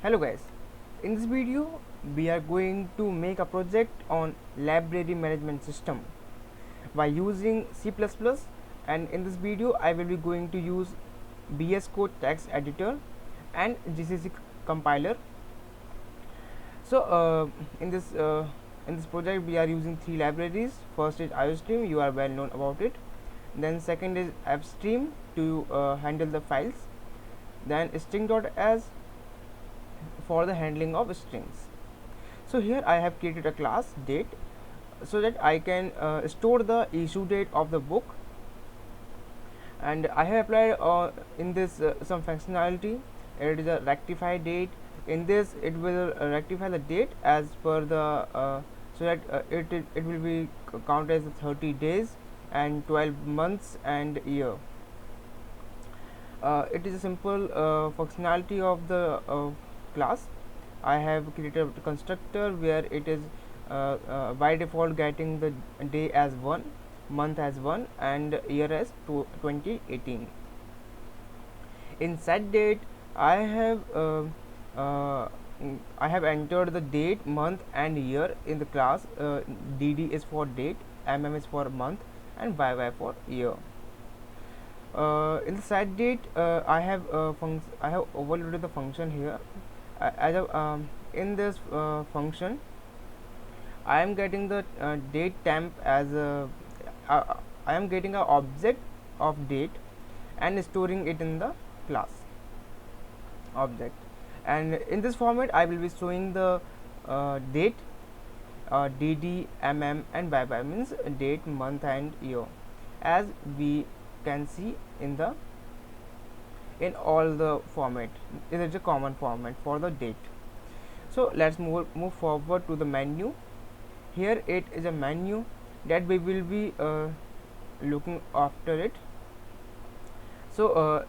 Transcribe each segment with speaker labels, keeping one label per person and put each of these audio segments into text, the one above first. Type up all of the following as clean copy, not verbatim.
Speaker 1: Hello guys, in this video we are going to make a project on library management system by using C++, and in this video I will be going to use VS Code text editor and GCC compiler. So in this project we are using three libraries. First is IOStream, you are well known about it. Then second is AppStream to handle the files. Then string.as for the handling of strings. So here I have created a class date so that I can store the issue date of the book, and I have applied in this some functionality. It is a rectify date. In this it will rectify the date as per the so that it will be counted as 30 days and 12 months and year. It is a simple functionality of the class. I have created a constructor where it is by default getting the day as 1, month as 1, and year as 2018. In set date I have uh, I have entered the date, month and year in the class. DD is for date, MM is for month, and YY for year. In the set date I have overloaded the function here. As a in this function I am getting the date temp as I am getting a object of date and storing it in the class object, and in this format I will be showing the date, DD, MM and YY means date, month and year, as we can see in all the format. It is a common format for the date. So let's move forward to the menu. Here it is a menu that we will be looking after it. So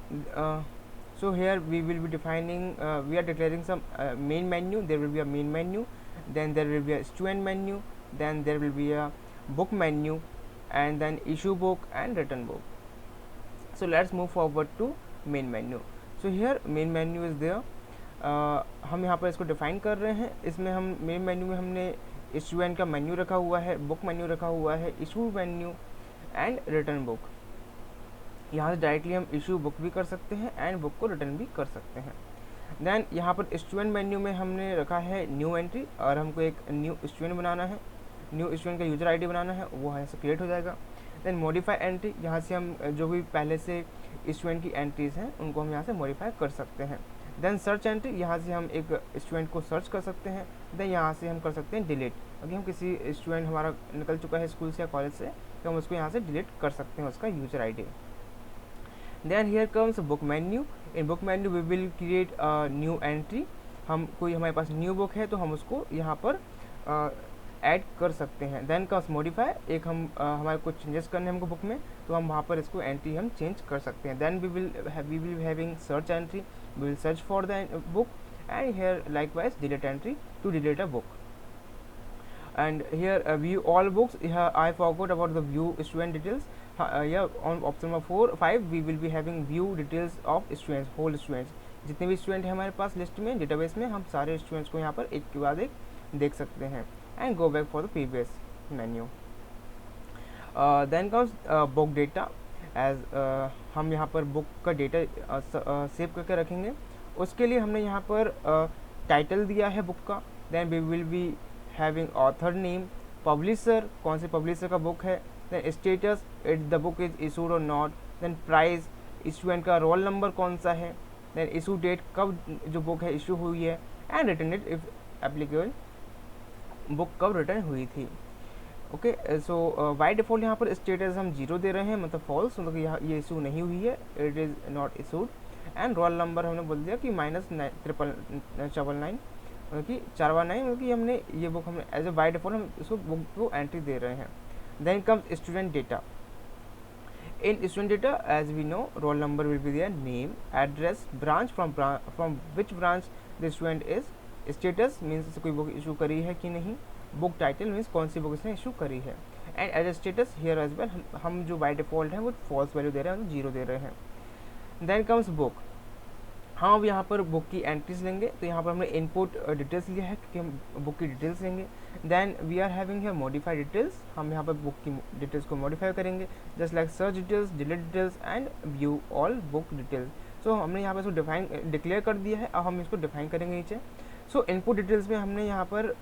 Speaker 1: so here we will be defining we are declaring some main menu. There will be a main menu, then there will be a student menu, then there will be a book menu, and then issue book and return book. So let's move forward to main menu. So here main menu is there. हम यहाँ पर इसको define कर रहे हैं. इसमें हम main menu में हमने स्टूडेंट का मेन्यू रखा हुआ है, बुक मेन्यू रखा हुआ है, issue menu and return book. यहाँ से डायरेक्टली हम इशू बुक भी कर सकते हैं एंड बुक को रिटर्न भी कर सकते हैं. देन यहाँ पर स्टूडेंट मेन्यू में हमने रखा है न्यू एंट्री, और हमको एक न्यू स्टूडेंट बनाना है, न्यू स्टूडेंट का यूज़र आईडी बनाना है, वो यहाँ से क्रिएट हो जाएगा. देन मॉडिफाई एंट्री, यहाँ से हम जो भी पहले से स्टूडेंट की एंट्रीज हैं उनको हम यहाँ से मॉडिफाई कर सकते हैं. देन सर्च एंट्री, यहाँ से हम एक स्टूडेंट को सर्च कर सकते हैं. देन यहाँ से हम कर सकते हैं डिलीट. अगर हम किसी स्टूडेंट हमारा निकल चुका है स्कूल से या कॉलेज से, तो हम उसको यहाँ से डिलीट कर सकते हैं उसका user ID. Then here comes book menu. In book menu we will create new entry. हम कोई हमारे पास न्यू बुक है तो हम उसको यहाँ पर ऐड कर सकते हैं. देन कम्स मॉडिफाई, एक हम हमारे कुछ चेंजेस करने हैं हमको बुक में, तो हम वहाँ पर इसको एंट्री हम चेंज कर सकते हैं. Then we will having search entry, we will search for the book, and here likewise delete entry to delete a book. And here view all books. Here I forgot about the view student details. Yeah, on option number 4 5 we will be having view details of students, whole students. जितने भी student हैं हमारे पास list में, database में, हम सारे students को यहाँ पर एक के बाद एक देख सकते हैं. And go back for the previous menu. Then comes book data. As हम यहाँ पर बुक का डेटा सेव करके रखेंगे. उसके लिए हमने यहाँ पर टाइटल दिया है बुक का. Then we will be having author name, publisher, कौन से पब्लिशर का बुक है, then status, it the book is issued or not, then price, student का रोल नंबर कौन सा है, देन इशू डेट, कब जो बुक है इशू हुई है, and return date if applicable, book कब रिटर्न हुई थी. ओके, सो बाय डिफ़ॉल्ट यहाँ पर स्टेटस हम 0 दे रहे हैं, मतलब फॉल्स, मतलब यहाँ ये इशू नहीं हुई है, it is not issued. And roll number हमने बोल दिया कि -999, मतलब कि 419, मतलब कि हमने ये बुक हमने एज ए बाय डिफ़ॉल्ट हम इसको बुक को एंट्री दे रहे हैं. Then comes student data. In student data as we know roll number will be there, name, address, branch from which branch the student is, status means कोई book issue करी है कि नहीं, बुक टाइटल मीन्स कौन सी book इसने issue करी है, and as a status here as well हम जो बाय डिफ़ॉल्ट है वो फॉल्स वैल्यू दे रहे हैं, 0 दे रहे हैं. Then comes book. हम यहाँ पर बुक की एंट्रीज लेंगे, तो यहाँ पर हमने इनपुट डिटेल्स लिया है क्योंकि हम बुक की डिटेल्स लेंगे। देन वी आर हैविंग है मॉडिफाई डिटेल्स, हम यहाँ पर बुक की डिटेल्स को मॉडिफाई करेंगे, just like search details, delete details and view all book details. So हमने यहाँ पर इसको डिफाइन डिक्लेयर कर दिया है, अब हम इसको डिफाइन करेंगे नीचे। सो इनपुट डिटेल्स में हमने यहाँ पर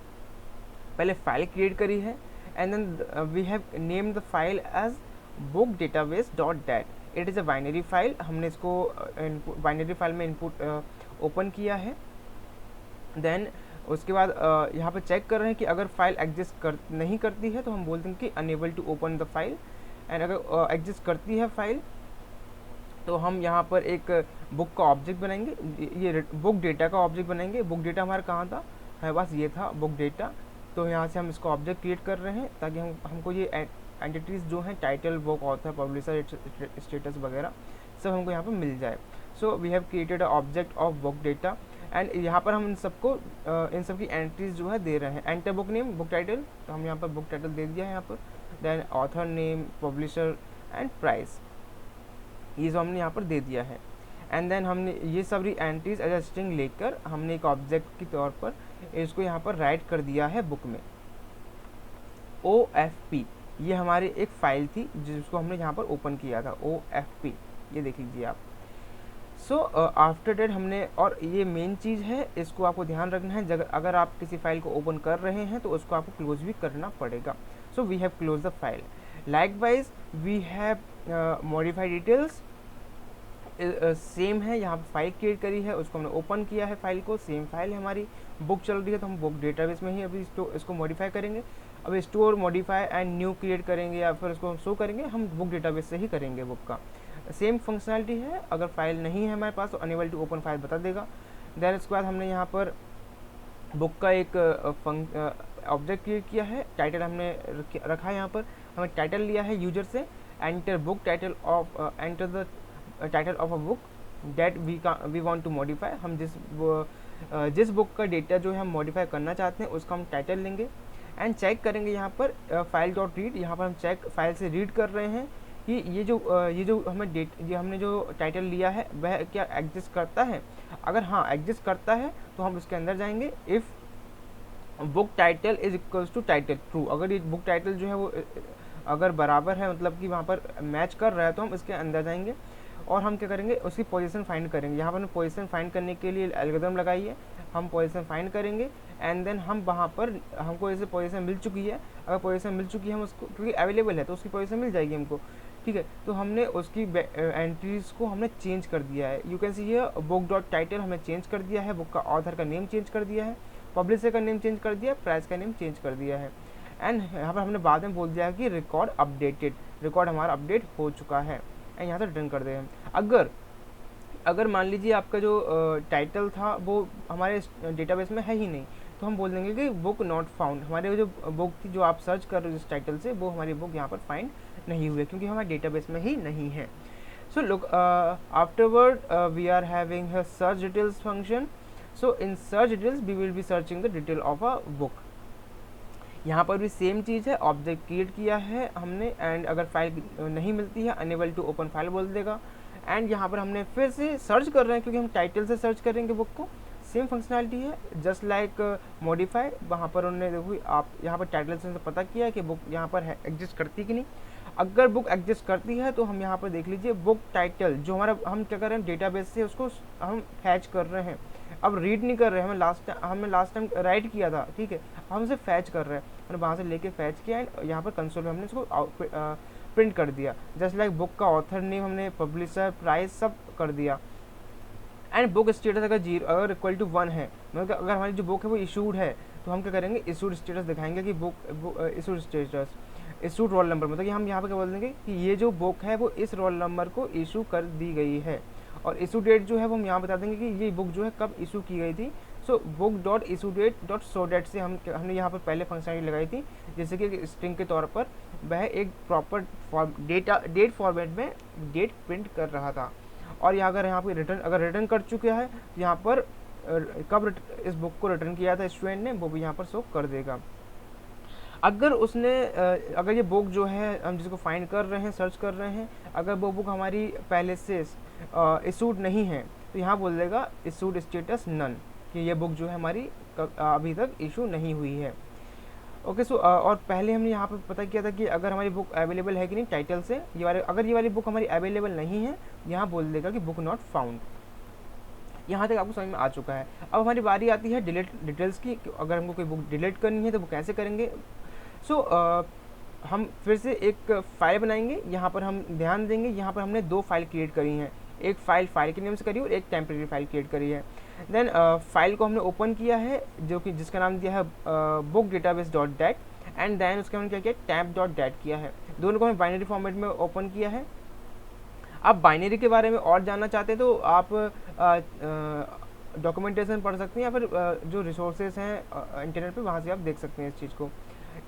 Speaker 1: पहले फाइल क्रिएट करी है, and then we have name the file as book database dot dat. It is a binary file, हमने इसको बाइनरी फाइल में इनपुट ओपन किया है। देन उसके बाद यहाँ पर चेक कर रहे हैं कि अगर फाइल एग्जिस्ट नहीं करती है तो हम बोलते हैं कि unable to open the file, and अगर एग्जिस्ट करती है फाइल तो हम यहाँ पर एक बुक का ऑब्जेक्ट बनाएंगे, ये बुक डेटा का ऑब्जेक्ट बनाएंगे। बुक डेटा हमारा कहाँ था, हमारे पास ये था बुक डेटा, तो यहाँ से हम इसको ऑब्जेक्ट क्रिएट कर रहे हैं ताकि हमको ये एंटिटीज़ जो हैं title, book, author, publisher, status वगैरह सब हमको यहाँ पर मिल जाए। So we have created a object of book data, and यहाँ पर हम इन सबको इन सब की एंट्रीज जो है दे रहे हैं। Enter book name, book title, तो हम यहाँ पर बुक टाइटल दे दिया है यहाँ पर। Then author name, publisher and price, ये जो हमने यहाँ पर दे दिया है। एंड देन हमने ये सारी एंट्रीज एज स्ट्रिंग लेकर हमने एक ऑब्जेक्ट के तौर पर इसको यहाँ पर राइट कर दिया है बुक में। OFP ये हमारी एक फाइल थी जिसको हमने यहाँ पर ओपन किया था, OFP, ये देख लीजिए आप। सो आफ्टर डेट हमने, और ये मेन चीज़ है, इसको आपको ध्यान रखना है, अगर आप किसी फाइल को ओपन कर रहे हैं तो उसको आपको क्लोज भी करना पड़ेगा। So we have close the file. Likewise we have modified details, same है, यहाँ पर फाइल क्रिएट करी है, उसको हमने ओपन किया है फाइल को, सेम फाइल है हमारी, बुक चल रही है तो हम बुक डेटाबेस में ही अभी इसको मॉडिफाई करेंगे। अब store, modify and new create करेंगे या फिर उसको हम शो करेंगे, हम बुक डेटाबेस से ही करेंगे बुक का। सेम फंक्शनैलिटी है, अगर फाइल नहीं है हमारे पास तो अनेबल टू ओपन फाइल बता देगा। देन उसके बाद हमने यहाँ पर बुक का एक ऑब्जेक्ट क्रिएट किया है, टाइटल हमने रखा है, यहाँ पर हमें टाइटल लिया है यूजर से, enter book title of, enter the title of a book date we want to modify. हम जिस बुक का डेटा जो है हम मॉडिफाई करना चाहते हैं उसका हम टाइटल लेंगे, एंड चेक करेंगे यहाँ पर फाइल डॉट रीड, यहाँ पर हम चेक फाइल से रीड कर रहे हैं कि ये जो हमने जो टाइटल लिया है वह क्या एग्जिस्ट करता है। अगर हाँ एग्जिस्ट करता है तो हम उसके अंदर जाएंगे। If book title is equals to title true, अगर ये बुक टाइटल जो है वो अगर बराबर है, मतलब कि वहाँ पर मैच कर रहा है, तो हम इसके अंदर जाएंगे और हम क्या करेंगे, उसकी पोजीशन फाइंड करेंगे। यहाँ पर पोजीशन फाइंड करने के लिए एल्गोरिथम लगाई है, हम पोजीशन फाइंड करेंगे, एंड देन हम वहाँ पर हमको ऐसे पोजीशन मिल चुकी है, अगर पोजीशन मिल चुकी है हम उसको, क्योंकि अवेलेबल है तो उसकी पोजीशन मिल जाएगी हमको, ठीक है। तो हमने उसकी एंट्रीज को हमने चेंज कर दिया है। You can see here book dot title हमने चेंज कर दिया है, बुक का ऑथर का नेम चेंज कर दिया है, पब्लिशर का नेम चेंज कर दिया, प्राइस का नेम चेंज कर दिया है, एंड यहाँ पर हमने बाद में बोल दिया है कि रिकॉर्ड अपडेटेड, रिकॉर्ड हमारा अपडेट हो चुका है, एंड यहाँ से रिटर्न कर दे हम। अगर मान लीजिए आपका जो टाइटल था वो हमारे डेटाबेस में है ही नहीं, तो हम बोल देंगे कि बुक नॉट फाउंड, हमारे जो बुक थी जो आप सर्च कर रहे हो जिस टाइटल से, वो हमारी बुक यहाँ पर फाइंड नहीं हुई है क्योंकि हमारे डेटाबेस में ही नहीं है। So look afterward we are having a search details function. So in search details we will be searching the detail of a book. यहाँ पर भी सेम चीज़ है, ऑब्जेक्ट क्रिएट किया है हमने, एंड अगर फाइल नहीं मिलती है अनेबल टू ओपन फाइल बोल देगा। एंड यहाँ पर हमने फिर से सर्च कर रहे हैं क्योंकि हम टाइटल से सर्च करेंगे बुक को, सेम फंक्शनैलिटी है, जस्ट लाइक मॉडिफाई। वहाँ पर उन्होंने देखो आप यहाँ पर टाइटल से पता किया है कि बुक यहाँ पर है एग्जिस्ट करती कि नहीं। अगर बुक एग्जिस्ट करती है तो हम यहाँ पर देख लीजिए बुक टाइटल जो हमारा, हम क्या कर रहे हैं डेटाबेस से उसको हम फैच कर रहे हैं, अब रीड नहीं कर रहे हैं। हमने लास्ट टाइम राइट किया था, ठीक है, हम उसे फैच कर रहे हैं, हमने वहाँ से लेके फैच किया, एंड यहाँ पर कंसोल में हमने इसको प्रिंट कर दिया। जस्ट लाइक बुक का ऑथर नेम हमने, पब्लिशर, प्राइस सब कर दिया, एंड बुक स्टेटस अगर इक्वल टू 1 है, मतलब अगर हमारी जो बुक है वो इशूड है, तो हम क्या करेंगे, इशूड स्टेटस दिखाएंगे कि book issued status, issued roll number, मतलब कि हम यहाँ पे क्या बोल देंगे कि ये जो बुक है वो इस रोल नंबर को इशू कर दी गई है, और इशू डेट जो है वो हम यहाँ बता देंगे कि ये बुक जो है कब इशू की गई थी। So book dot issue date dot show date से हमने यहाँ पर पहले फंक्शनलिटी लगाई थी, जैसे कि स्ट्रिंग के तौर पर वह एक प्रॉपर डेट फॉर्मेट में डेट प्रिंट कर रहा था। और यहाँ अगर यहाँ पे अगर रिटर्न कर चुका है तो यहाँ पर कब इस बुक को रिटर्न किया था स्टूडेंट ने, वो भी यहाँ पर शो कर देगा। अगर उसने अगर ये बुक जो है हम जिसको फाइंड कर रहे हैं, सर्च कर रहे हैं, अगर वो बुक हमारी पहले से इशूड नहीं है, तो यहाँ बोल देगा इशूड स्टेटस नन, कि ये बुक जो है हमारी अभी तक इशू नहीं हुई है। ओके सो और पहले हमने यहाँ पर पता किया था कि अगर हमारी बुक अवेलेबल है कि नहीं, टाइटल से अगर ये वाली बुक हमारी अवेलेबल नहीं है, यहाँ बोल देगा कि बुक नॉट फाउंड। यहाँ तक आपको समझ में आ चुका है। अब हमारी बारी आती है डिलीट डिटेल्स की। अगर हमको कोई बुक डिलीट करनी है तो वो कैसे करेंगे। सो हम फिर से एक फाइल बनाएंगे। यहाँ पर हम ध्यान देंगे, यहाँ पर हमने 2 फाइल क्रिएट करी हैं। एक फाइल के नेम से करी और एक टेम्परेरी फाइल क्रिएट करी है। देन फाइल को हमने ओपन किया है, जो कि जिसका नाम दिया है book database dot dat, and then उसके हमने क्या किया, टैम्प डॉट डैट किया है। दोनों को हमने बाइनरी फॉर्मेट में ओपन किया है। आप बाइनरी के बारे में और जानना चाहते हैं तो आप डॉक्यूमेंटेशन पढ़ सकते हैं, या फिर जो रिसोर्सेज हैं इंटरनेट पे, वहाँ से आप देख सकते हैं इस चीज़ को।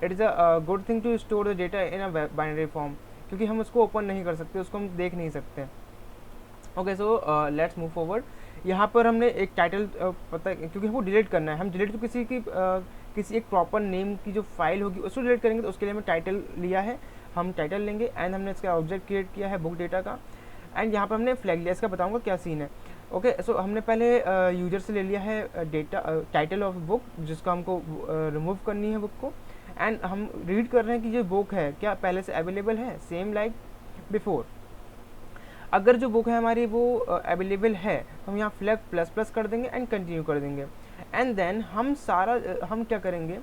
Speaker 1: It is a good thing to store the data in a binary form, क्योंकि हम उसको ओपन नहीं कर सकते, उसको हम देख नहीं सकते। Okay so let's move forward. यहाँ पर हमने एक टाइटल पता, क्योंकि हमको डिलीट करना है। हम डिलीट तो किसी एक प्रॉपर नेम की जो फाइल होगी उसको डिलीट करेंगे, तो उसके लिए हमने टाइटल लिया है। हम टाइटल लेंगे एंड हमने इसका ऑब्जेक्ट क्रिएट किया है बुक डेटा का, एंड यहाँ पर हमने फ्लैग लिया। इसका बताऊँगा क्या सीन है। ओके सो हमने पहले यूजर से ले लिया है डेटा टाइटल ऑफ बुक, जिसको हमको रिमूव करनी है बुक को, एंड हम रीड कर रहे हैं कि ये बुक है क्या पहले से अवेलेबल है, सेम लाइक बिफोर। अगर जो बुक है हमारी वो अवेलेबल है तो हम यहाँ फ्लैग प्लस प्लस कर देंगे एंड कंटिन्यू कर देंगे। एंड देन हम क्या करेंगे,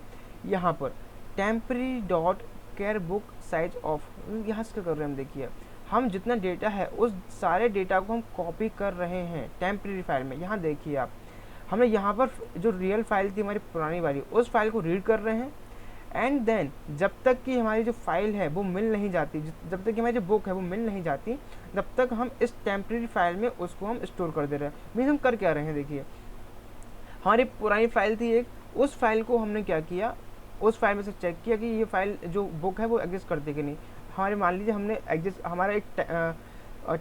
Speaker 1: यहाँ पर temporary dot care book size of, यहाँ से क्या कर रहे हैं हम, देखिए हम जितना डेटा है उस सारे डेटा को हम कॉपी कर रहे हैं टेम्परेरी फाइल में। यहाँ देखिए आप, हमने यहाँ पर जो रियल फाइल थी हमारी पुरानी वाली, उस फाइल को रीड कर रहे हैं, एंड देन जब तक कि हमारी जो फाइल है वो मिल नहीं जाती, जब तक कि हमारी जो बुक है वो मिल नहीं जाती, तब तक हम इस टेम्परेरी फाइल में उसको हम स्टोर कर दे रहे हैं। मीन्स हम कर क्या रहे हैं, देखिए हमारी पुरानी फाइल थी एक, उस फाइल को हमने क्या किया, उस फाइल में से चेक किया कि ये फाइल जो बुक है वो एग्जिस्ट करती कि नहीं। हमारे मान लीजिए हमने एग्जिस्ट, हमारा एक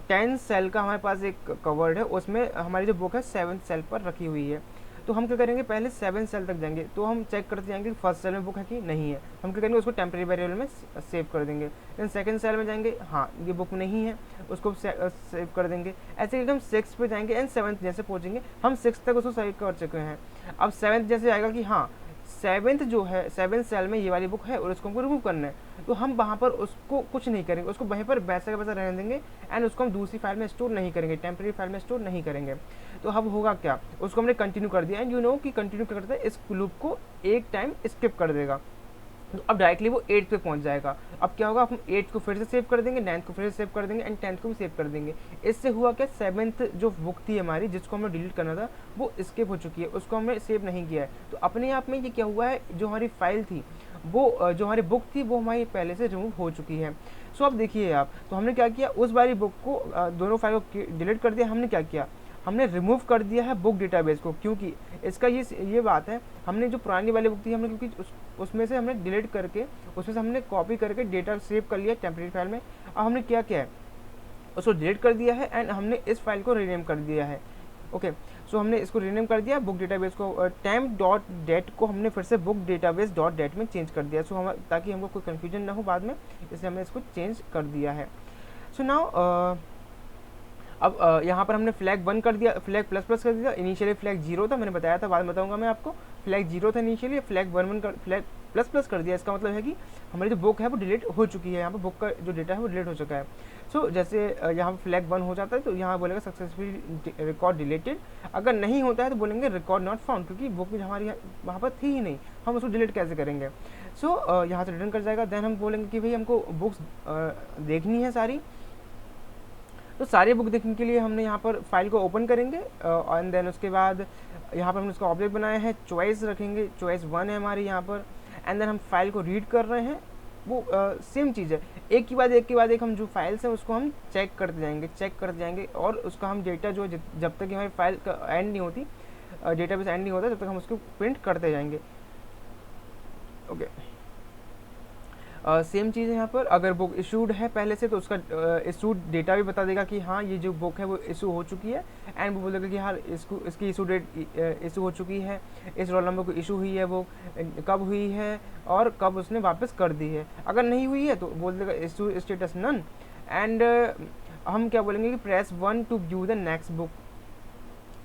Speaker 1: 10 सेल का हमारे पास एक कवर्ड है, उसमें हमारी जो बुक है 7th सेल पर रखी हुई है। तो हम क्या करेंगे, पहले 7 सेल तक जाएंगे, तो हम चेक करते जाएंगे कि फर्स्ट सेल में बुक है कि नहीं है। हम क्या करेंगे, उसको टेम्परेरी वेरिएबल में सेव कर देंगे। देन सेकंड सेल में जाएंगे, हाँ ये बुक नहीं है, उसको सेव कर देंगे। ऐसे एकदम 6 पे जाएंगे एंड 7th जैसे पहुँचेंगे, हम 6 तक उसको सेव कर चुके हैं। अब 7th जैसे आएगा कि हाँ 7th जो है 7th सेल में ये वाली बुक है और उसको हमको रिमूव करना है, तो हम वहाँ पर उसको कुछ नहीं करेंगे, उसको वहीं पर वैसा का वैसा रहने देंगे, एंड उसको हम दूसरी फाइल में स्टोर नहीं करेंगे, टेम्परेरी फाइल में स्टोर नहीं करेंगे। तो अब होगा क्या, उसको हमने कंटिन्यू कर दिया, एंड यू नो कि कंटिन्यू करते हैं इस लूप को एक टाइम स्किप कर देगा, तो अब डायरेक्टली वो 8th पे पहुंच जाएगा। अब क्या होगा, हम 8th को फिर से सेव कर देंगे, 9th को फिर से सेव कर देंगे, एंड 10th को भी सेव कर देंगे। इससे हुआ क्या, 7th जो बुक थी हमारी जिसको हमें डिलीट करना था वो स्किप हो चुकी है, उसको हमने सेव नहीं किया है। तो अपने आप में ये क्या हुआ है, जो हमारी फाइल थी वो जो हमारी बुक थी वो हमारी पहले से रिमूव हो चुकी है। सो अब देखिए आप, तो हमने क्या किया, उस वाली बुक को दोनों फाइल को डिलीट कर दिया। हमने क्या किया, हमने रिमूव कर दिया है बुक डेटाबेस को, क्योंकि इसका ये बात है, हमने जो पुरानी वाली बुक थी हमने, क्योंकि उसमें से हमने डिलीट करके उसमें से हमने कॉपी करके डेटा सेव कर लिया टेम्परेरी फाइल में। अब हमने क्या किया है, उसको डिलीट कर दिया है एंड हमने इस फाइल को रीनेम कर दिया है। ओके सो हमने इसको रीनेम कर दिया, बुक डेटाबेस को टेम्प डॉट डेट को हमने फिर से बुक डेटाबेस डॉट डेट में चेंज कर दिया। सो हम, ताकि हमको कोई कन्फ्यूजन ना हो बाद में, इसलिए हमने इसको चेंज कर दिया है। सो नाउ अब यहाँ पर हमने फ्लैग 1 कर दिया, फ्लैग प्लस प्लस कर दिया। इनिशियली फ्लैग 0 था, मैंने बताया था, बाद में बताऊंगा मैं आपको। फ्लैग 0 था इनिशियली, फ्लैग 1 कर फ्लैग प्लस प्लस कर दिया। इसका मतलब है कि हमारी जो बुक है वो डिलीट हो चुकी है, यहाँ पर बुक का जो डेटा है वो डिलीट हो चुका है। सो जैसे यहाँ पर फ्लैग 1 हो जाता है तो यहाँ बोलेगा सक्सेसफुली रिकॉर्ड डिलीटेड। अगर नहीं होता है तो बोलेंगे रिकॉर्ड नॉट फाउंड, क्योंकि बुक हमारी वहाँ पर थी ही नहीं, हम उसको डिलीट कैसे करेंगे। सो यहाँ से रिटर्न कर जाएगा। देन हम बोलेंगे कि भाई हमको बुक्स देखनी है सारी, तो सारी बुक देखने के लिए हमने यहाँ पर फाइल को ओपन करेंगे, एंड देन उसके बाद यहाँ पर हमने उसका ऑब्जेक्ट बनाया है, चॉइस रखेंगे, चॉइस 1 है हमारी यहाँ पर, एंड देन हम फाइल को रीड कर रहे हैं। वो सेम चीज़ है, एक के बाद एक हम जो फाइल्स हैं उसको हम चेक करते जाएंगे, और उसका हम डेटा जो जब तक हमारी फाइल का एंड नहीं होती, डेटाबेस एंड नहीं होता, तब तक हम उसको प्रिंट करते जाएंगे। ओके सेम चीज़ है यहाँ पर, अगर बुक इशूड है पहले से तो उसका इशूड डेटा भी बता देगा कि हाँ ये जो बुक है वो इशू हो चुकी है, एंड वो बोलेगा कि हाँ इसकी इशू डेट इशू हो चुकी है, इस रोल नंबर को इशू हुई है, वो कब हुई है और कब उसने वापस कर दी है। अगर नहीं हुई है तो बोल देगा इशू स्टेटस नन, एंड हम क्या बोलेंगे कि press 1 to view the next book.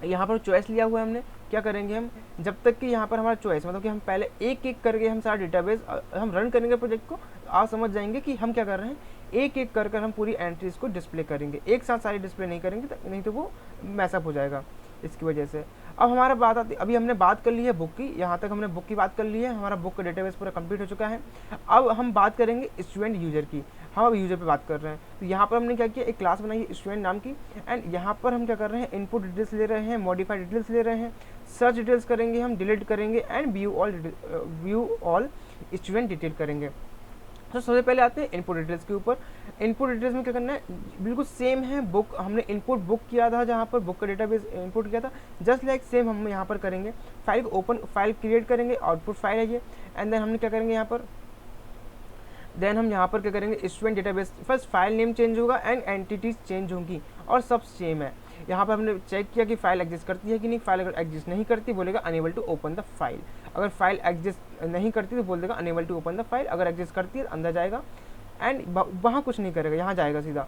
Speaker 1: यहाँ पर चॉइस लिया हुआ है हमने, क्या करेंगे हम, जब तक कि यहाँ पर हमारा चॉइस मतलब कि हम पहले एक एक करके हम सारा डेटाबेस हम रन करेंगे प्रोजेक्ट को, आप समझ जाएंगे कि हम क्या कर रहे हैं, एक एक कर हम पूरी एंट्रीज को डिस्प्ले करेंगे, एक साथ सारी डिस्प्ले नहीं करेंगे, नहीं तो वो मैसअप हो जाएगा इसकी वजह से। अब हमारा बात आती, अभी हमने बात कर ली है बुक की, यहाँ तक हमने बुक की बात कर ली है, हमारा बुक का डेटाबेस पूरा कंप्लीट हो चुका है। अब हम बात करेंगे स्टूडेंट यूजर की, हम अब यूजर पे बात कर रहे हैं। तो यहाँ पर हमने क्या किया, एक क्लास बनाई है स्टूडेंट नाम की, एंड यहाँ पर हम क्या कर रहे हैं, इनपुट डिटेल्स ले रहे हैं, मॉडिफाइड डिटेल्स ले रहे हैं, सर्च डिटेल्स करेंगे, हम डिलीट करेंगे, and view all student detail करेंगे। तो सबसे पहले आते हैं इनपुट डिटेल्स के ऊपर। इनपुट डिटेल्स में क्या करना है, बिल्कुल सेम है बुक, हमने इनपुट बुक किया था, जहाँ पर बुक का डेटाबेस इनपुट किया था, जस्ट लाइक सेम हम यहाँ पर करेंगे। फाइल को ओपन, फाइल क्रिएट करेंगे, आउटपुट फाइल है ये, एंड देन हमने क्या करेंगे यहाँ पर, देन हम यहाँ पर क्या करेंगे, student database, first file name change होगा एंड एंटिटीज चेंज होंगी, और सब सेम है। यहाँ पर हमने चेक किया कि फाइल एग्जिस्ट करती है कि नहीं, फाइल अगर एग्जिस्ट नहीं करती बोलेगा unable to open the file, अगर फाइल एग्जिस्ट नहीं करती तो बोल देगा unable to open the file, अगर एग्जिस्ट करती है अंदर जाएगा एंड वहाँ कुछ नहीं करेगा, यहाँ जाएगा सीधा।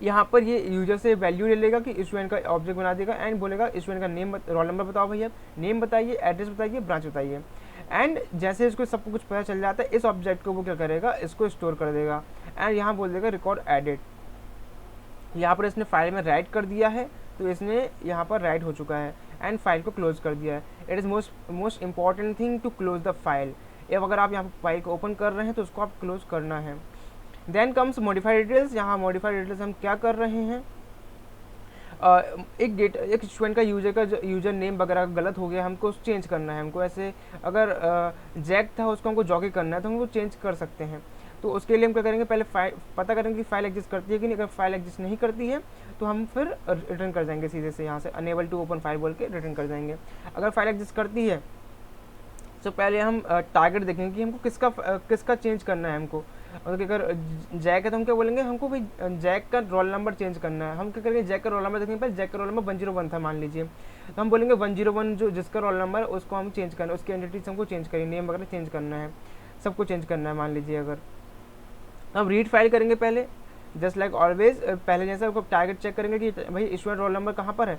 Speaker 1: यहाँ पर ये यूजर से वैल्यू ले लेगा कि स्टूडेंट का ऑब्जेक्ट बना देगा, एंड बोलेगा स्टूडेंट का नेम, रोल नंबर बताओ भैया, नेम बताइए, एड्रेस बताइए, ब्रांच बताइए, एंड जैसे इसको सब कुछ पता चल जाता है, इस ऑब्जेक्ट को वो क्या करेगा, इसको स्टोर कर देगा, एंड यहाँ बोल देगा रिकॉर्ड एडिट। यहाँ पर इसने फाइल में राइट कर दिया है, तो इसने यहाँ पर राइट हो चुका है, एंड फाइल को क्लोज कर दिया है। It is most important thing to close the file. अब अगर आप यहाँ पर फाइल को ओपन कर रहे हैं तो उसको आप क्लोज करना है। Then comes modified details. यहाँ मॉडिफाइड डिटेल्स हम क्या कर रहे हैं, एक स्टूडेंट का यूजर नेम वगैरह गलत हो गया, हमको चेंज करना है, हमको ऐसे अगर जैक था उसको हमको जॉकी करना है तो हम वो चेंज कर सकते हैं। तो उसके लिए हम क्या करेंगे, पहले फाइल पता करेंगे कि फाइल एग्जिस्ट करती है कि नहीं, अगर फाइल एग्जिस्ट नहीं करती है तो हम फिर रिटर्न कर जाएंगे सीधे से, यहाँ से अनेबल टू ओपन फाइल बोल के रिटर्न कर जाएंगे। अगर फाइल एग्जिस्ट करती है तो पहले हम टारगेट देखेंगे कि हमको किसका चेंज करना है हमको। अगर जैक है तो हम क्या बोलेंगे, हमको भाई जैक का रोल नंबर चेंज करना है। हम क्या करेंगे, जैक का रोल नंबर देखेंगे, पहले जैक का रोल नंबर 101 था मान लीजिए, तो हम बोलेंगे 101 जो जिसका रोल नंबर है उसको हम चेंज करना है, उसकी एंटिटीज हमको चेंज करेंगे, नेम वगैरह चेंज करना है, सबको चेंज करना है मान लीजिए। अगर हम रीड फाइल करेंगे पहले, जस्ट लाइक ऑलवेज पहले जैसा आपको टारगेट चेक करेंगे कि भाई स्टूडेंट रोल नंबर कहाँ पर है,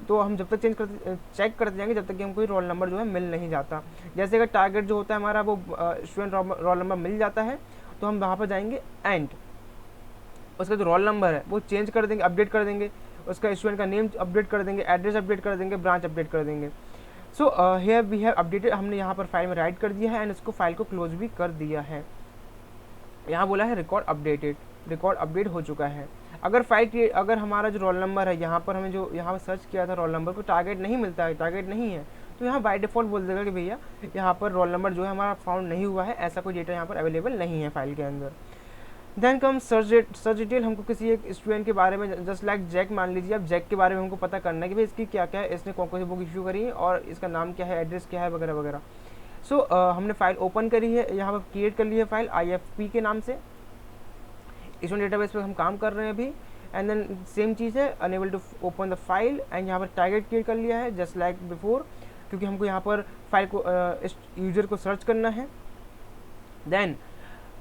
Speaker 1: तो हम जब तक चेक करते जाएंगे जब तक कि हमको कोई रोल नंबर जो है मिल नहीं जाता। जैसे अगर टारगेट जो होता है हमारा वो स्टूडेंट रोल नंबर मिल जाता है तो हम वहाँ पर जाएंगे एंड उसका जो रोल नंबर है वो चेंज कर देंगे, अपडेट कर देंगे, उसका स्टूडेंट का नेम अपडेट कर देंगे, एड्रेस अपडेट कर देंगे, ब्रांच अपडेट कर देंगे। So here we have updated, हमने यहाँ पर फाइल में राइट कर दिया है एंड इसको फाइल को क्लोज भी कर दिया है। यहाँ बोला है रिकॉर्ड अपडेटेड, रिकॉर्ड अपडेट हो चुका है। अगर फाइल अगर हमारा जो रोल नंबर है, यहाँ पर हमें जो यहाँ पर सर्च किया था रोल नंबर को टारगेट नहीं मिलता है, टारगेट नहीं है, तो यहाँ बाय डिफ़ॉल्ट बोल देगा कि भैया यहाँ पर रोल नंबर जो है हमारा फाउंड नहीं हुआ है, ऐसा कोई डेटा यहाँ पर अवेलेबल नहीं है फाइल के अंदर। देन कम सर्च डिटेल, हमको किसी एक स्टूडेंट के बारे में, जस्ट लाइक जैक मान लीजिए, अब जैक के बारे में हमको पता करना है कि भाई इसकी क्या क्या है, इसने कौन कौन सी बुक इशू करी है और इसका नाम क्या है, एड्रेस क्या है वगैरह वगैरह। सो हमने फाइल ओपन करी है, यहाँ पर क्रिएट कर ली है फाइल IFP के नाम से, स्टूडेंट डेटाबेस पे हम काम कर रहे हैं अभी। एंड देन सेम चीज़ है, unable to open the file, and यहाँ पर टारगेट क्रिएट कर लिया है जस्ट लाइक बिफोर, क्योंकि हमको यहाँ पर फाइल को यूजर को सर्च करना है। देन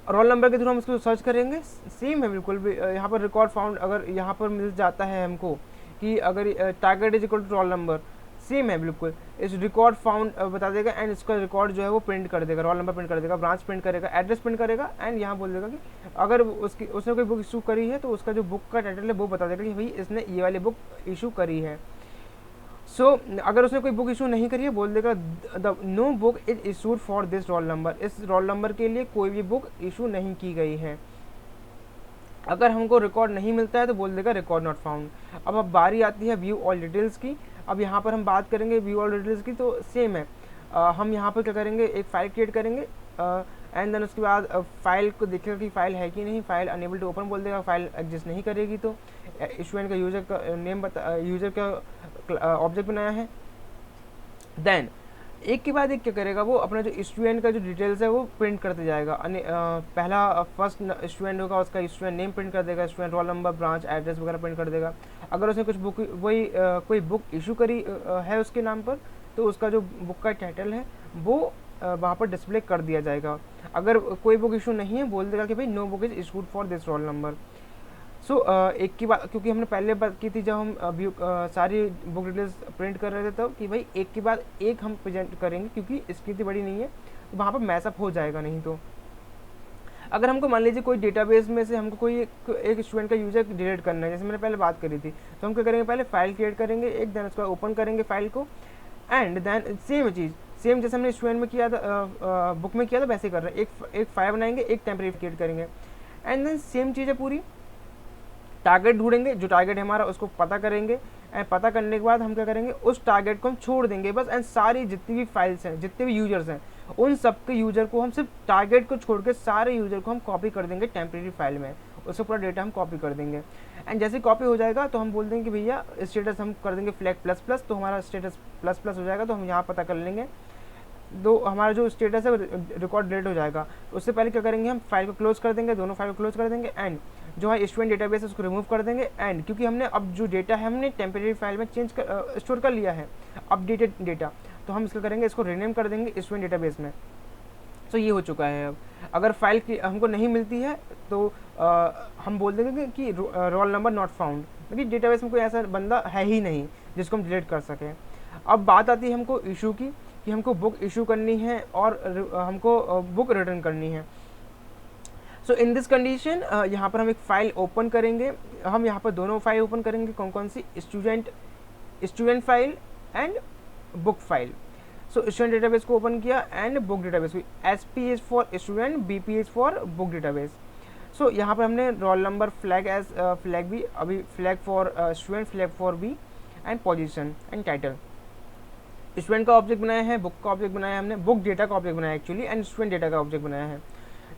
Speaker 1: रोल नंबर के थ्रू हम इसको सर्च करेंगे, सेम है बिल्कुल भी। यहाँ पर रिकॉर्ड फाउंड अगर यहाँ पर मिल जाता है हमको कि अगर target is equal to roll number, same है बिल्कुल, इस रिकॉर्ड फाउंड बता देगा एंड इसका रिकॉर्ड जो है वो प्रिंट कर देगा, रोल नंबर प्रिंट कर देगा, ब्रांच प्रिंट करेगा, एड्रेस प्रिंट करेगा, एंड यहाँ बोल देगा कि अगर उसने कोई बुक इशू करी है तो उसका जो बुक का टाइटल है वो बता देगा कि भाई इसने ये वाली बुक इशू करी है। सो अगर उसने कोई बुक इशू नहीं करी है बोल देगा the no book is issued for this roll number, इस रोल नंबर के लिए कोई भी बुक इशू नहीं की गई है। अगर हमको रिकॉर्ड नहीं मिलता है तो बोल देगा रिकॉर्ड नॉट फाउंड। अब बारी आती है व्यू ऑल डिटेल्स की। अब यहाँ पर हम बात करेंगे व्यू ऑल डिटेल्स की, तो सेम है, हम यहाँ पर क्या करेंगे, एक फ़ाइल क्रिएट करेंगे एंड देन उसके बाद फाइल को देखेगा कि फ़ाइल है कि नहीं, फाइल अनेबल टू ओपन बोल देगा, फाइल एग्जिस्ट नहीं करेगी तो स्टूडेंट का यूजर का नेम यूजर का ऑब्जेक्ट बनाया है। देन एक के बाद एक क्या करेगा, वो अपना जो स्टूडेंट का जो डिटेल्स है वो प्रिंट करते जाएगा। पहला फर्स्ट स्टूडेंट होगा उसका स्टूडेंट नेम प्रिंट कर देगा, student roll number, branch, address वगैरह प्रिंट कर देगा। अगर उसने कुछ बुक कोई बुक इशू करी है उसके नाम पर तो उसका जो बुक का टाइटल है वो वहाँ पर डिस्प्ले कर दिया जाएगा। अगर कोई बुक इशू नहीं है बोल देगा कि भाई no book is issued for this roll number. So एक की बात, क्योंकि हमने पहले बात की थी जब हम सारी बुक डिटेल्स प्रिंट कर रहे थे तब, कि भाई एक के बाद एक हम प्रेजेंट करेंगे, क्योंकि स्क्रीन इतनी बड़ी नहीं है, तो वहाँ पर मैसअप हो जाएगा नहीं तो। अगर हमको मान लीजिए कोई डेटाबेस में से हमको कोई एक स्टूडेंट का यूजर डिलीट करना है, जैसे मैंने पहले बात करी थी, तो हम क्या करेंगे, पहले फाइल क्रिएट करेंगे एक, देन उसको ओपन करेंगे फाइल को, एंड देन सेम चीज़, सेम जैसे हमने स्टूडेंट में किया था, बुक में किया था, वैसे कर रहे हैं, एक फाइल बनाएंगे, एक टेम्परेरी क्रिएट करेंगे, एंड देन सेम चीज़ है पूरी। टारगेट ढूंढेंगे, जो टारगेट है हमारा उसको पता करेंगे, एंड पता करने के बाद हम क्या करेंगे, उस टारगेट को हम छोड़ देंगे बस, एंड सारी जितनी भी फाइल्स हैं, जितने भी यूजर्स हैं, उन सबके यूजर को हम सिर्फ टारगेट को छोड़ के सारे यूजर को हम कॉपी कर देंगे टेम्परेरी फाइल में, उससे पूरा डेटा हम कॉपी कर देंगे। एंड जैसे कॉपी हो जाएगा तो हम बोल देंगे कि भैया स्टेटस हम कर देंगे फ्लैग प्लस प्लस, तो हमारा स्टेटस प्लस प्लस हो जाएगा, तो हम यहाँ पता कर लेंगे, दो हमारा जो स्टेटस है रिकॉर्ड डिलीट हो जाएगा। उससे पहले क्या करेंगे, हम फाइल को क्लोज कर देंगे, दोनों फाइल को क्लोज कर देंगे, एंड जो है स्टूडेंट डेटाबेस है उसको रिमूव कर देंगे। एंड क्योंकि हमने अब जो डेटा है हमने टेम्परेरी फाइल में चेंज कर स्टोर कर लिया है अपडेटेड डेटा, तो हम इसका करेंगे, इसको रीनेम कर देंगे स्टूडेंट डेटाबेस में। तो ये हो चुका है। अब अगर फाइल की हमको नहीं मिलती है तो हम बोल देंगे कि रोल नंबर नॉट फाउंड, क्योंकि डेटाबेस में कोई ऐसा बंदा है ही नहीं जिसको हम डिलीट कर सकें। अब बात आती है हमको इशू की, कि हमको बुक इशू करनी है और हमको बुक रिटर्न करनी है। सो इन दिस कंडीशन यहाँ पर हम एक फ़ाइल ओपन करेंगे, हम यहाँ पर दोनों फाइल ओपन करेंगे, कौन कौन सी, student file and book file. So student database को ओपन किया and book database, SP is for student, BP is for book database. So यहाँ पर हमने roll number flag as flag B, अभी flag for student, flag for B, and position and title. Student का object बनाया है, book का object बनाया है हमने, बुक डेटा का ऑब्जेक्ट बनाया है एक्चुअली, एंड स्टूडेंट डेटा का ऑब्जेक्ट बनाया है।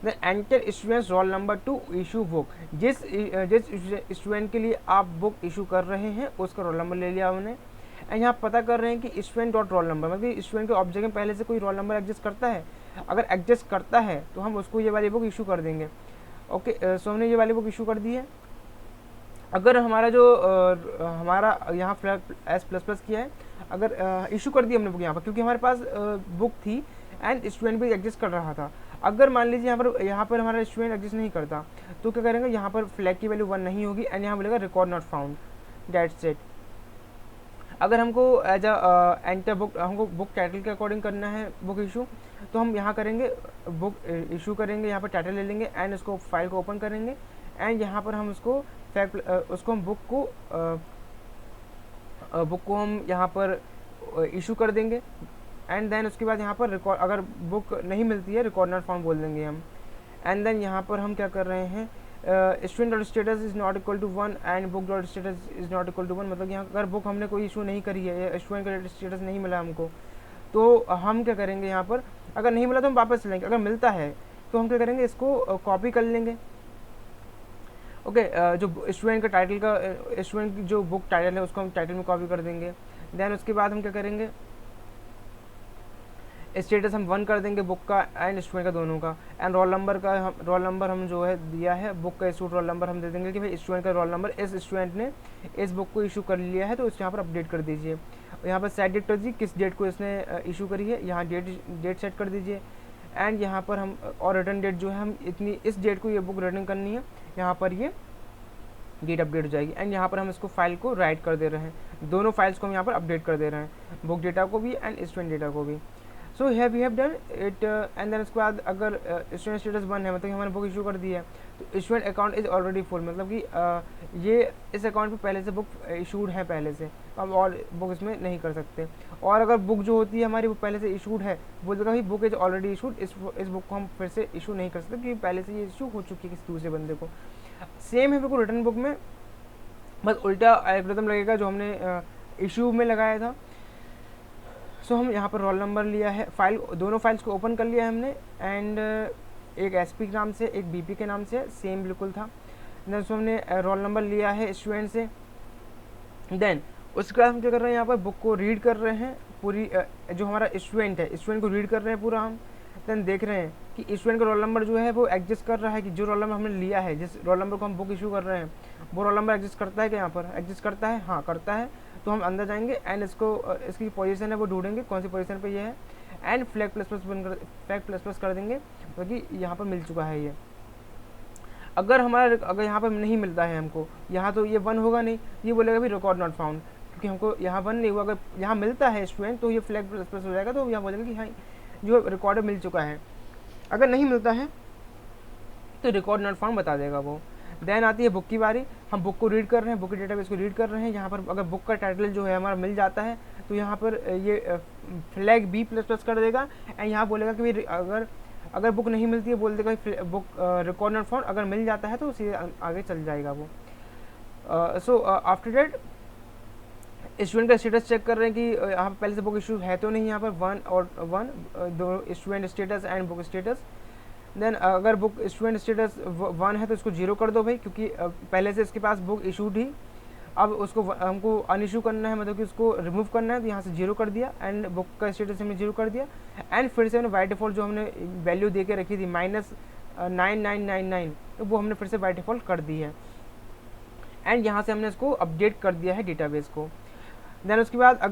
Speaker 1: Then enter students roll number to issue book, जिस स्टूडेंट के लिए आप बुक इशू कर रहे हैं उसका रोल नंबर ले लिया हमने। एंड यहाँ पता कर रहे हैं कि स्टूडेंट डॉट रोल नंबर, मतलब स्टूडेंट के ऑब्जेक्ट में पहले से कोई रोल नंबर एग्जिस्ट करता है, अगर एग्जिस्ट करता है तो हम उसको ये वाली बुक इशू कर देंगे। ओके, सो हमने ये वाली बुक इशू कर दी है। अगर हमारा जो हमारा यहाँ फ्लैग S++ किया है, अगर इशू कर दी हमने बुक यहाँ पर, क्योंकि हमारे पास बुक थी एंड स्टूडेंट भी एग्जिस्ट कर रहा था। अगर मान लीजिए यहाँ पर हमारा स्टूडेंट एग्जिस्ट नहीं करता, तो क्या करेंगे, यहाँ पर फ्लैग की वैल्यू 1 नहीं होगी, एंड यहाँ बोलेगा record not found, that's it. अगर हमको एज एंटर बुक, हमको बुक टाइटल के अकॉर्डिंग करना है बुक इशू, तो हम यहाँ करेंगे बुक इशू करेंगे, यहाँ पर टाइटल ले लेंगे, एंड उसको फाइल को ओपन करेंगे, एंड यहाँ पर हम उसको उसको हम बुक को हम यहाँ पर इशू कर देंगे, एंड देन उसके बाद यहाँ पर रिकॉर्ड, अगर बुक नहीं मिलती है रिकॉर्ड नॉट फाउंड बोल देंगे हम। एंड देन यहाँ पर हम क्या कर रहे हैं, student dot status is not equal to 1 and book dot status is not equal to 1, मतलब यहाँ अगर बुक हमने कोई इशू नहीं करी है, स्टूडेंट का स्टेटस नहीं मिला हमको, तो हम क्या करेंगे, यहाँ पर अगर नहीं मिला तो हम वापस लेंगे, अगर मिलता है तो हम क्या करेंगे, इसको कॉपी कर लेंगे। ओके, जो स्टूडेंट का टाइटल का, स्टूडेंट की जो बुक टाइटल है उसको हम टाइटल में कॉपी कर देंगे। देन उसके बाद हम क्या करेंगे, स्टेटस हम 1 कर देंगे बुक का एंड स्टूडेंट का दोनों का, एंड रोल नंबर हम जो है दिया है, बुक का इशू रोल नंबर हम दे देंगे कि भाई स्टूडेंट का रोल नंबर, इस स्टूडेंट ने इस बुक को इशू कर लिया है तो इस यहाँ पर अपडेट कर दीजिए। और यहाँ पर सेट डेट कर दीजिए, किस डेट को इसने इशू करी है, यहाँ डेट सेट कर दीजिए, एंड यहाँ पर हम और रिटर्न डेट जो है, हम इस डेट को ये बुक रिटर्न करनी है, यहाँ पर ये डेट अपडेट हो जाएगी। एंड यहाँ पर हम इसको फाइल को राइट कर दे रहे हैं, दोनों फाइल्स को हम यहाँ पर अपडेट कर दे रहे हैं, बुक डेटा को भी एंड स्टूडेंट डेटा को भी। So have we have done it, and then उसके बाद अगर स्टूडेंट स्टेटस 1 है, मतलब हमारे बुक इशू कर दी है, तो student account is already full, मतलब कि ये इस अकाउंट पे पहले से बुक इशूड है पहले से, तो हम और बुक इसमें नहीं कर सकते। और अगर बुक जो होती है हमारी वो पहले से इशूड है, बोल देगा भाई बुक इज ऑलरेडी इशूड, इस बुक को हम फिर से इशू नहीं कर सकते क्योंकि पहले से ये इशू हो चुकी है किसी दूसरे बंदे को। सेम है बिल्कुल रिटर्न बुक में, बस उल्टा एल्गोरिथम लगेगा जो हमने इशू में लगाया था। सो हम यहाँ पर रोल नंबर लिया है, फाइल दोनों फाइल्स को ओपन कर लिया है हमने, एंड एक SP के नाम से एक BP के नाम से सेम बिल्कुल था। देन उसमें हमने रोल नंबर लिया है स्टूडेंट से। देन उसके बाद हम क्या कर रहे हैं, यहाँ पर बुक को रीड कर रहे हैं पूरी, जो हमारा स्टूडेंट है स्टूडेंट को रीड कर रहे हैं पूरा हम। देन देख रहे हैं कि स्टूडेंट का रोल नंबर जो है वो एग्जिस्ट कर रहा है, कि जो रोल नंबर हमने लिया है, जिस रोल नंबर को हम बुक इशू कर रहे हैं वो रोल नंबर एग्जिस्ट करता है, कि यहाँ पर एग्जिस्ट करता है, हाँ करता है। तो हम अंदर जाएंगे एंड इसको इसकी पोजीशन है वो ढूंढेंगे कौन सी पोजीशन पे ये है, एंड फ्लैग प्लस प्लस कर देंगे, क्योंकि यहाँ पर मिल चुका है ये। अगर हमारा अगर यहाँ पर नहीं मिलता है हमको, यहाँ तो ये 1 होगा नहीं, ये बोलेगा भी रिकॉर्ड नॉट फाउंड, क्योंकि हमको यहाँ 1 नहीं हुआ। अगर यहाँ मिलता है स्टूडेंट तो ये फ्लैग प्लस प्लस हो जाएगा, तो यहाँ बोलेगा कि हाँ जो रिकॉर्ड मिल चुका है। अगर नहीं मिलता है तो रिकॉर्ड नॉट फाउंड बता देगा वो। देन आती है बुक की बारी। हम बुक को रीड कर रहे हैं, बुक के डेटाबेस को रीड कर रहे हैं। यहाँ पर अगर बुक का टाइटल जो है हमारा मिल जाता है तो यहाँ पर ये फ्लैग बी प्लस प्लस कर देगा, एंड यहाँ बोलेगा कि भाई अगर बुक नहीं मिलती है बोल देगा बुक रिकॉर्ड नॉट फाउंड, अगर मिल जाता है तो उसी आगे चल जाएगा वो। सो आफ्टर दैट स्टूडेंट का स्टेटस चेक कर रहे हैं कि यहाँ पर पहले से बुक इशू है तो नहीं, यहाँ पर 1 और 1 दो student status and book status. Then अगर बुक स्टूडेंट स्टेटस 1 है तो इसको 0 कर दो भाई, क्योंकि पहले से इसके पास बुक इशूड ही, अब उसको हमको अनइशू करना है, मतलब कि उसको रिमूव करना है, तो यहाँ से 0 कर दिया एंड बुक का स्टेटस हमने 0 कर दिया। एंड फिर से हमने बाई डिफ़ॉल्ट जो हमने वैल्यू दे के रखी थी -9999, तो वो हमने फिर से बाई डिफ़ॉल्ट कर दी है, एंड यहाँ से हमने इसको अपडेट कर दिया है डेटाबेस को। देन उसके बाद क्या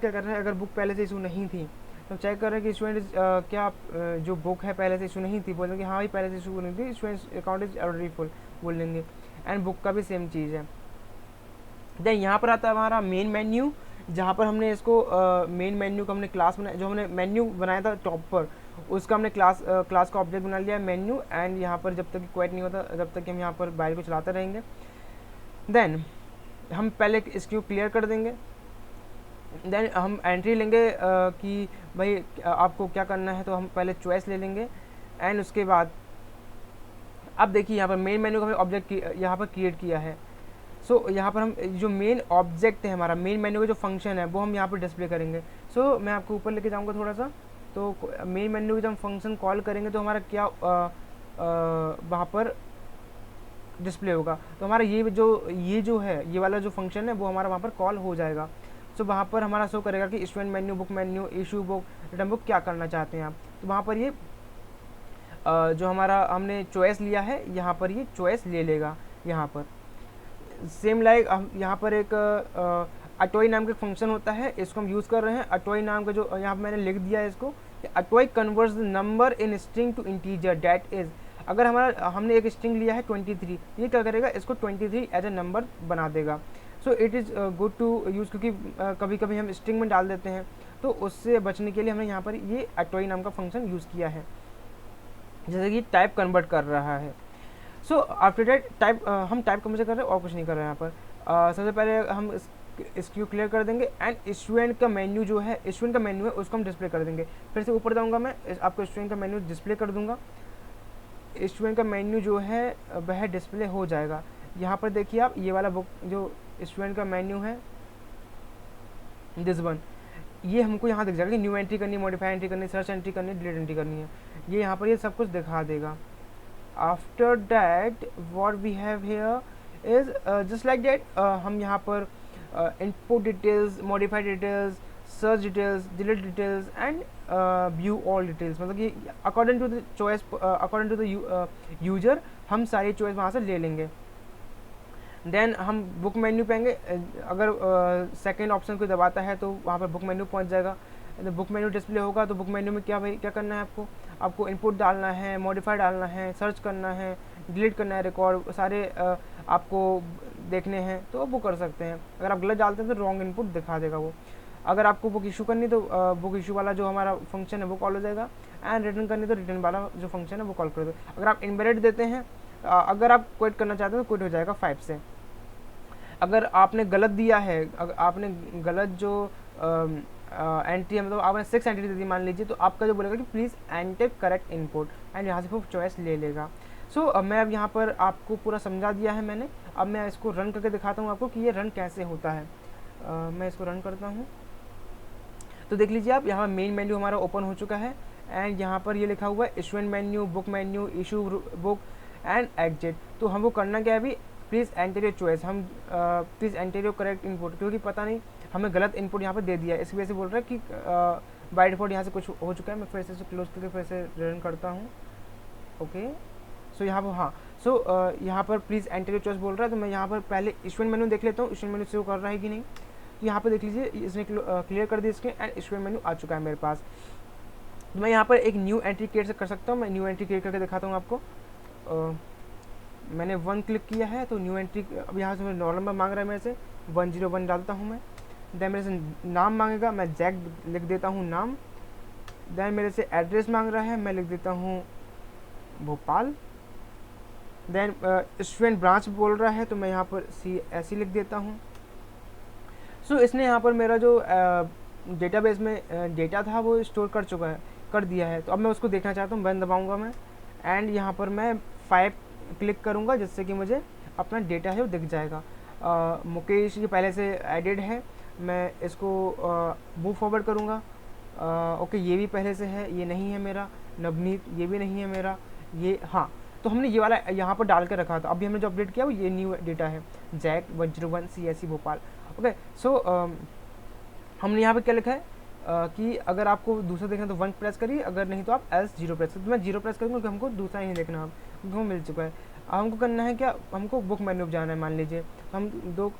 Speaker 1: करना है, अगर बुक पहले से इशू नहीं थी तो चेक कर रहे हैं कि स्टूडेंट क्या जो बुक है पहले से इशू नहीं थी, बोलेंगे हाँ भाई पहले से इशू नहीं थी, student account is already full बोल लेंगे। एंड बुक का भी सेम चीज़ है। देन यहाँ पर आता है हमारा मेन मेन्यू, जहाँ पर हमने इसको मेन मेन्यू का हमने क्लास बनाया, जो हमने मेन्यू बनाया था टॉप पर, उसका हमने क्लास का ऑब्जेक्ट बना लिया है मेन्यू। एंड यहाँ पर जब तक क्वाइट नहीं होता जब तक हम यहाँ पर बाइल को चलाते रहेंगे। देन हम पहले इसको क्लियर कर देंगे। देन हम एंट्री लेंगे कि भाई आपको क्या करना है, तो हम पहले चॉइस ले लेंगे। एंड उसके बाद अब देखिए यहाँ पर मेन मेन्यू का हमने ऑब्जेक्ट यहाँ पर क्रिएट किया है। सो यहाँ पर हम जो मेन ऑब्जेक्ट है हमारा मेन मेन्यू का जो फंक्शन है वो हम यहाँ पर डिस्प्ले करेंगे। सो मैं आपको ऊपर लेके जाऊँगा थोड़ा सा। तो मेन मेन्यू का जब हम फंक्शन कॉल करेंगे तो हमारा क्या वहाँ पर डिस्प्ले होगा, तो हमारा ये जो है ये वाला जो फंक्शन है वो हमारा वहाँ पर कॉल हो जाएगा। सो वहाँ पर हमारा शो करेगा कि student menu, book menu, issue book, return book क्या करना चाहते हैं आप। तो वहाँ पर ये जो हमारा हमने चॉइस लिया है यहाँ पर ये चॉइस ले लेगा। यहाँ पर सेम लाइक हम यहाँ पर एक अटोई नाम का फंक्शन होता है, इसको हम यूज़ कर रहे हैं। अटोई नाम का जो यहाँ पर मैंने लिख दिया है इसको, atoi converts the number in string to integer that is, अगर हमने एक स्ट्रिंग लिया है 23, ये क्या करेगा इसको 23 एज ए नंबर बना देगा। So it is good to use, क्योंकि कभी कभी हम स्ट्रिंग में डाल देते हैं, तो उससे बचने के लिए हमने यहाँ पर ये अटोई नाम का फंक्शन यूज़ किया है, जैसे कि टाइप कन्वर्ट कर रहा है। सो आफ्टर दैट हम टाइप कन्वर्ट कर रहे हैं और कुछ नहीं कर रहे हैं यहाँ पर। सबसे पहले हम इसको क्लियर कर देंगे एंड स्टूडेंट का मेन्यू जो है, स्टूडेंट का मेन्यू है उसको हम डिस्प्ले कर देंगे। फिर से ऊपर जाऊँगा मैं, आपको स्टूडेंट का मेन्यू डिस्प्ले कर दूँगा। स्टूडेंट का मेन्यू जो है वह डिस्प्ले हो जाएगा। यहाँ पर देखिए आप, ये वाला बुक जो स्टूडेंट का मेन्यू है दिस वन, ये हमको यहाँ दिख जाएगा कि न्यू एंट्री करनी, मॉडिफाई एंट्री करनी, सर्च एंट्री करनी, डिलीट एंट्री करनी है, ये यहाँ पर ये सब कुछ दिखा देगा। After that what we have here is just like that, हम यहाँ पर input details, modify details, search details, delete details and view all details, मतलब कि according to the choice, according to the user हम सारी चॉइस वहाँ से ले लेंगे। देन हम बुक मेन्यू पेंगे, अगर सेकेंड ऑप्शन को दबाता है तो वहाँ पर बुक मेन्यू पहुँच जाएगा। बुक मेन्यू डिस्प्ले होगा तो बुक मेन्यू में क्या करना है आपको इनपुट डालना है, मॉडिफाई डालना है, सर्च करना है, डिलीट करना है, रिकॉर्ड सारे आपको देखने हैं तो वो कर सकते हैं। अगर आप गलत डालते हैं तो रॉन्ग इनपुट दिखा देगा वो। अगर आपको बुक इशू करनी तो बुक इशू वाला जो हमारा फंक्शन है वो कॉल हो जाएगा, एंड रिटर्न करनी तो रिटर्न वाला जो फंक्शन है वो कॉल कर दो। अगर आप इनवैलिड देते हैं, अगर आप क्विट करना चाहते हैं तो क्विट हो जाएगा 5 से। अगर आपने गलत दिया है, अगर आपने गलत जो एंट्री है, मतलब आपने 6 एंट्री दे दी मान लीजिए, तो आपका जो बोलेगा कि please enter correct input, and यहाँ से फिर चॉइस ले लेगा। सो मैं अब यहाँ पर आपको पूरा समझा दिया है मैंने। अब मैं इसको रन करके दिखाता हूँ आपको कि ये रन कैसे होता है। मैं इसको रन करता हूँ तो देख लीजिए आप, यहाँ मेन मेन्यू हमारा ओपन हो चुका है, एंड यहाँ पर ये लिखा हुआ है student menu, book menu, issue book and exit. तो हमको करना क्या है अभी, प्लीज़ एंटर योर चॉइस, हम please enter your correct input, क्योंकि पता नहीं हमें गलत इनपुट यहाँ पर दे दिया है, इस वजह से बोल रहा है कि बाय डिफॉल्ट यहाँ से कुछ हो चुका है। मैं फिर से क्लोज करके फिर से रन करता हूँ। ओके, सो यहाँ पर हाँ, सो यहाँ पर प्लीज़ एंटर योर चॉइस बोल रहा है, तो मैं यहाँ पर पहले स्टूडेंट मेन्यू देख लेता हूँ, स्टूडेंट मेन्यू शो कर रहा है कि नहीं। तो यहाँ पर देख लीजिए, इसने क्लियर कर दी इसके, एंड स्टूडेंट मेन्यू आ चुका है मेरे पास। तो मैं यहाँ पर एक न्यू एंट्री क्रिएट कर सकता हूँ। मैं न्यू एंट्री क्रिएट करके दिखाता हूँ आपको। मैंने 1 क्लिक किया है तो न्यू एंट्री, अब यहाँ से रोल नंबर मांग रहा है मेरे से, 101 डालता हूँ मैं। देन मेरे से नाम मांगेगा, मैं जैक लिख देता हूँ नाम। देन मेरे से एड्रेस मांग रहा है, मैं लिख देता हूँ भोपाल। देन स्टूडेंट ब्रांच बोल रहा है तो मैं यहाँ पर CSE लिख देता हूँ। सो इसने यहाँ पर मेरा जो डेटाबेस में डेटा था वो स्टोर कर दिया है। तो अब मैं उसको देखना चाहता हूँ, बटन दबाऊँगा मैं, एंड यहाँ पर मैं 5 क्लिक करूँगा जिससे कि मुझे अपना डेटा है वो दिख जाएगा। मुकेश ये पहले से एडेड है, मैं इसको मूव फॉरवर्ड करूँगा। ओके, ये भी पहले से है, ये नहीं है मेरा। नवनीत ये भी नहीं है मेरा, ये हाँ। तो हमने ये वाला यहाँ पर डाल के रखा था, अभी हमने जो अपडेट किया वो ये न्यू डेटा है, जैक 101 CSE भोपाल। ओके, सो हमने यहाँ पे क्या लिखा है कि अगर आपको दूसरा देखना तो 1 प्रेस करिए, अगर नहीं तो आप एल्स 0 प्रेस करिए। तो मैं 0 प्रेस करूँगा क्योंकि हमको दूसरा ही देखना है, क्योंकि हमें मिल चुका है। अब हमको करना है क्या, हमको बुक मेन्यू पे जाना है। मान लीजिए हम 2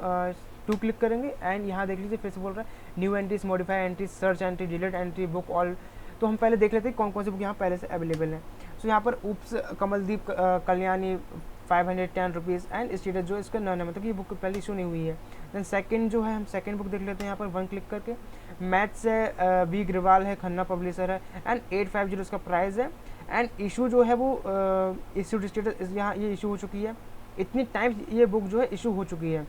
Speaker 1: क्लिक करेंगे एंड यहाँ देख लीजिए फिर से बोल रहा है new entries, modify entry, search entry, delete entry, book all. तो हम पहले देख लेते हैं कौन कौन सी बुक यहाँ पहले से अवेलेबल है। सो यहाँ पर oops Kamaldeep Kalyani 510 rupees and status जो इसका नन है, मतलब कि ये बुक पहले इशू नहीं हुई है। देन सेकंड जो है, हम सेकंड बुक देख लेते हैं यहाँ पर 1 क्लिक करके। मैथ्स है, बी ग्रेवाल है, खन्ना पब्लिशर है एंड 850 इसका प्राइस है। एंड इशू जो है वो इशू स्टेटस यहाँ ये इशू हो चुकी है, इतनी टाइम्स ये बुक जो है इशू हो चुकी है।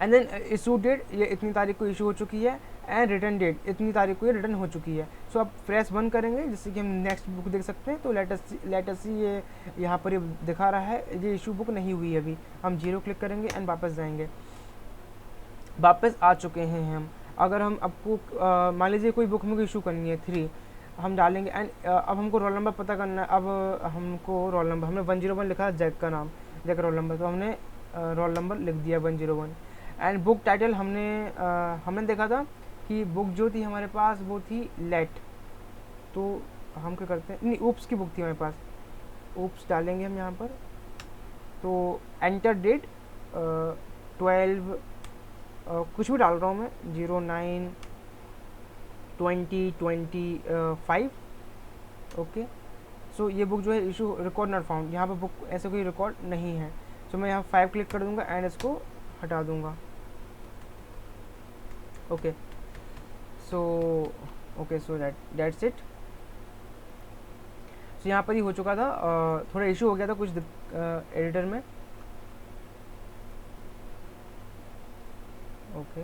Speaker 1: एंड देन इशू डेट ये इतनी तारीख को इशू हो चुकी है एंड रिटर्न डेट इतनी तारीख को ये रिटर्न हो चुकी है। सो अब प्रेस 1 करेंगे जिससे कि हम नेक्स्ट बुक देख सकते हैं। तो लेटेस्ट ये यहाँ पर ये दिखा रहा है ये इशू बुक नहीं हुई है अभी। हम 0 क्लिक करेंगे एंड वापस जाएंगे, वापस आ चुके हैं हम। अगर हम आपको मान लीजिए कोई बुक हमको इशू करनी है 3, हम डालेंगे एंड अब हमको रोल नंबर पता करना है। अब हमको रोल नंबर, हमने 101 लिखा है, जैक का नाम, जैक रोल नंबर, तो हमने रोल नंबर लिख दिया 101। एंड बुक टाइटल हमने देखा था कि बुक जो थी हमारे पास वो थी लेट, तो हम क्या करते हैं, नहीं ऊप्स की बुक थी हमारे पास, ऊप्स डालेंगे हम यहाँ पर। तो एंटर डेट 12 कुछ भी डाल रहा हूँ मैं, 09/20/25। ओके, सो ये बुक जो है इशू रिकॉर्ड नॉट फाउंड, यहाँ पर बुक ऐसे कोई रिकॉर्ड नहीं है। सो मैं यहाँ 5 क्लिक कर दूंगा एंड इसको हटा दूंगा। Okay, so that's it. So यहाँ पर ही हो चुका था, थोड़ा इशू हो गया था कुछ एडिटर में। ओके,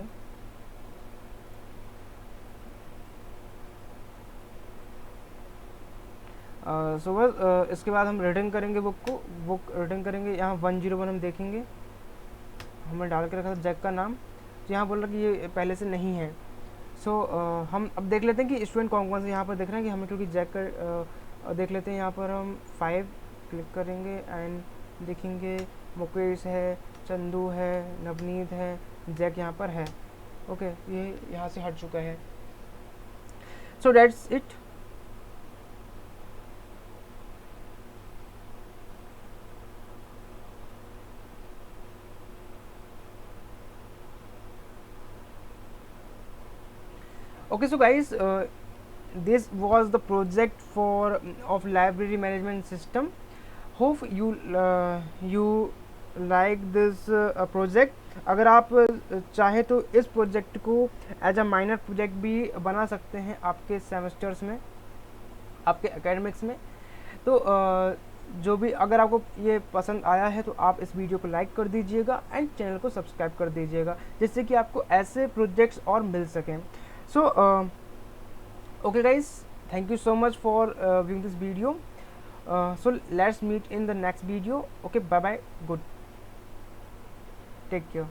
Speaker 1: सो बस इसके बाद हम रिटर्न करेंगे बुक रिटर्न करेंगे। यहाँ 101 हम देखेंगे, हमने डाल के रखा था जैक का नाम, तो यहाँ बोल रहा कि ये पहले से नहीं है। सो हम अब देख लेते हैं कि स्टूडेंट कौन कौन से यहाँ पर देख रहे हैं कि हमें, क्योंकि जैक का देख लेते हैं। यहाँ पर हम 5 क्लिक करेंगे एंड देखेंगे मुकेश है, चंदू है, नवनीत है, जैक यहाँ पर है। ओके, ये यहाँ से हट चुका है। सो that's it. Okay, so guys, this was the project of library management system. Hope you like this project. अगर आप चाहे तो इस प्रोजेक्ट को एज अ माइनर प्रोजेक्ट भी बना सकते हैं आपके सेमेस्टर्स में, आपके एकेडमिक्स में। तो जो भी, अगर आपको ये पसंद आया है तो आप इस वीडियो को लाइक कर दीजिएगा एंड चैनल को सब्सक्राइब कर दीजिएगा, जिससे कि आपको ऐसे प्रोजेक्ट्स और मिल सकें। So okay guys, thank you so much for viewing this video. So let's meet in the next video. Okay, bye bye, good, take care.